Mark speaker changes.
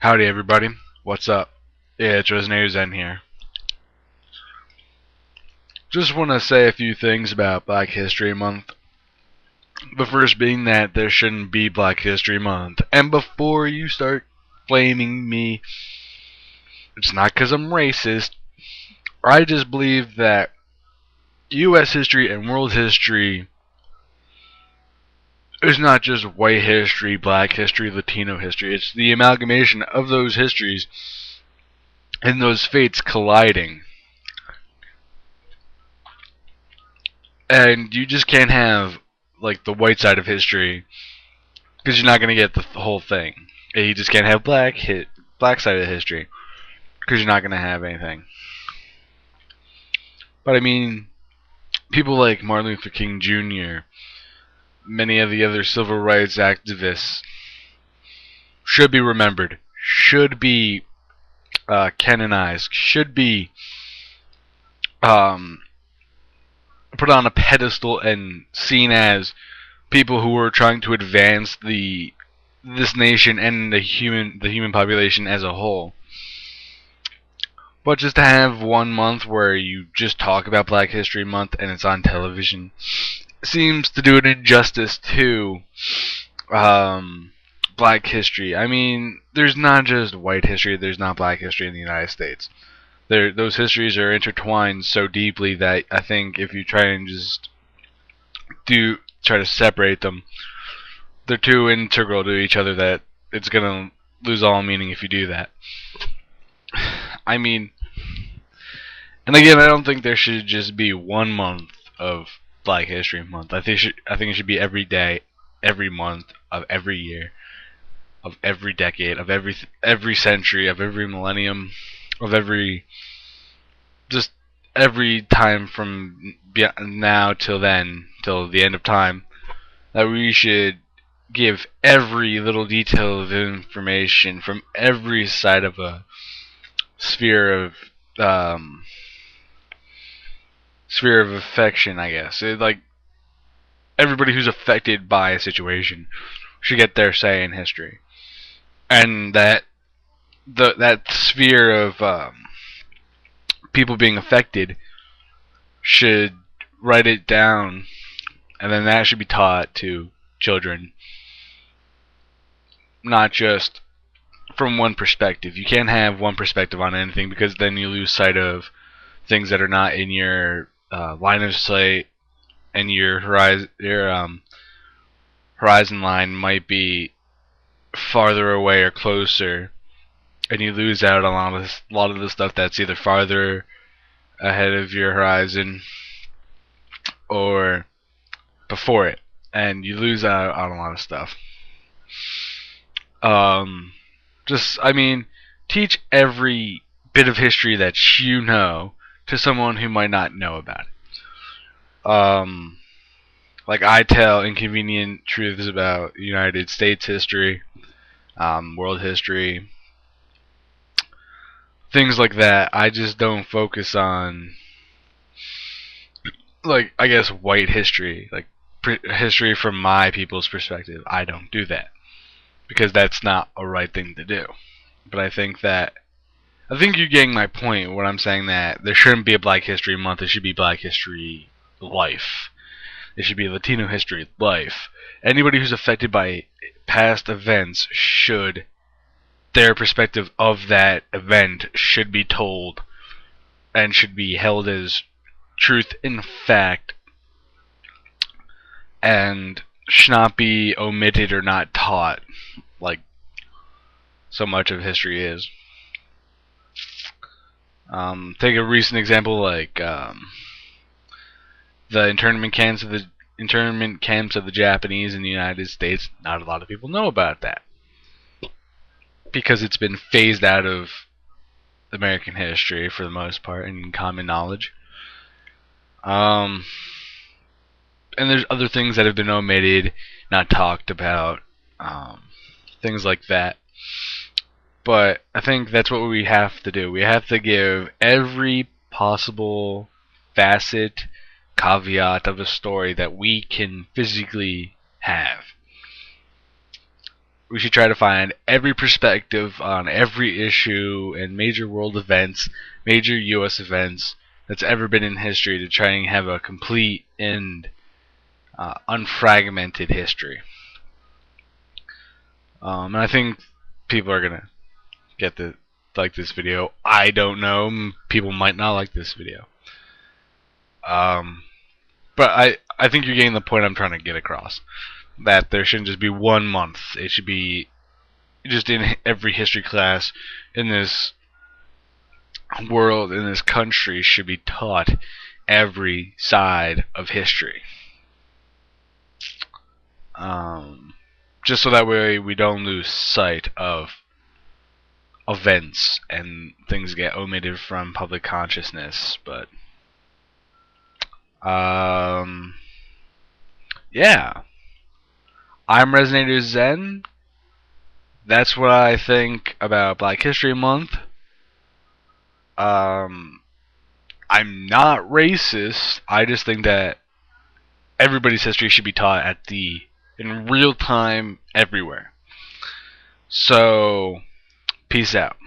Speaker 1: Howdy everybody, what's up? Yeah, it's RezenatorZen here. Just want to say a few things about Black History Month. The first being that there shouldn't be Black History Month. And before you start blaming me, it's not because I'm racist. I just believe that US history and world history is not just white history, black history, Latino history. It's the amalgamation of those histories and those fates colliding. And you just can't have like the white side of history because you're not gonna get the whole thing. And you just can't have black side of history because you're not gonna have anything. But I mean, people like Martin Luther King Jr., many of the other civil rights activists should be remembered, should be canonized, should be put on a pedestal and seen as people who were trying to advance this nation and the human population as a whole. But just to have 1 month where you just talk about Black History Month and it's on television seems to do an injustice to Black history. I mean, there's not just white history, there's not Black history in the United States. Those histories are intertwined so deeply that I think if you try and just try to separate them, they're too integral to each other that it's gonna lose all meaning if you do that. I mean, and again, I don't think there should just be 1 month of Black History Month. I think it should be every day, every month of every year, of every decade, of every century, of every millennium, of just every time from now till then, till the end of time, that we should give every little detail of information from every side of a sphere of affection, I guess. Like everybody who's affected by a situation should get their say in history, and that sphere of people being affected should write it down, and then that should be taught to children, not just from one perspective. You can't have one perspective on anything because then you lose sight of things that are not in your line of sight, and your horizon line might be farther away or closer, and you lose out on a lot of the stuff that's either farther ahead of your horizon or before it, and you lose out on a lot of stuff. I mean, teach every bit of history that you know to someone who might not know about it. Like I tell inconvenient truths about United States history, world history, things like that. I just don't focus on, like, I guess, white history, like history from my people's perspective. I don't do that because that's not a right thing to do. But I think you're getting my point when I'm saying that there shouldn't be a Black History Month. It should be Black History Life. It should be Latino History Life. Anybody who's affected by past events their perspective of that event should be told and should be held as truth in fact, and should not be omitted or not taught like so much of history is. Take a recent example like the internment camps of the Japanese in the United States. Not a lot of people know about that because it's been phased out of American history for the most part and common knowledge. And there's other things that have been omitted, not talked about, things like that. But I think that's what we have to do. We have to give every possible facet, caveat of a story that we can physically have. we should try to find every perspective on every issue and major world events, major U.S. events that's ever been in history to try and have a complete and unfragmented history. And I think people are gonna get like this video. I don't know. People might not like this video. But I think you're getting the point I'm trying to get across. That there shouldn't just be 1 month. It should be just in every history class in this world, in this country, should be taught every side of history. Just so that way we don't lose sight of events and things get omitted from public consciousness. But yeah, I'm RezenatorZen. That's what I think about Black History Month. I'm not racist. I just think that everybody's history should be taught in real time everywhere. So, peace out.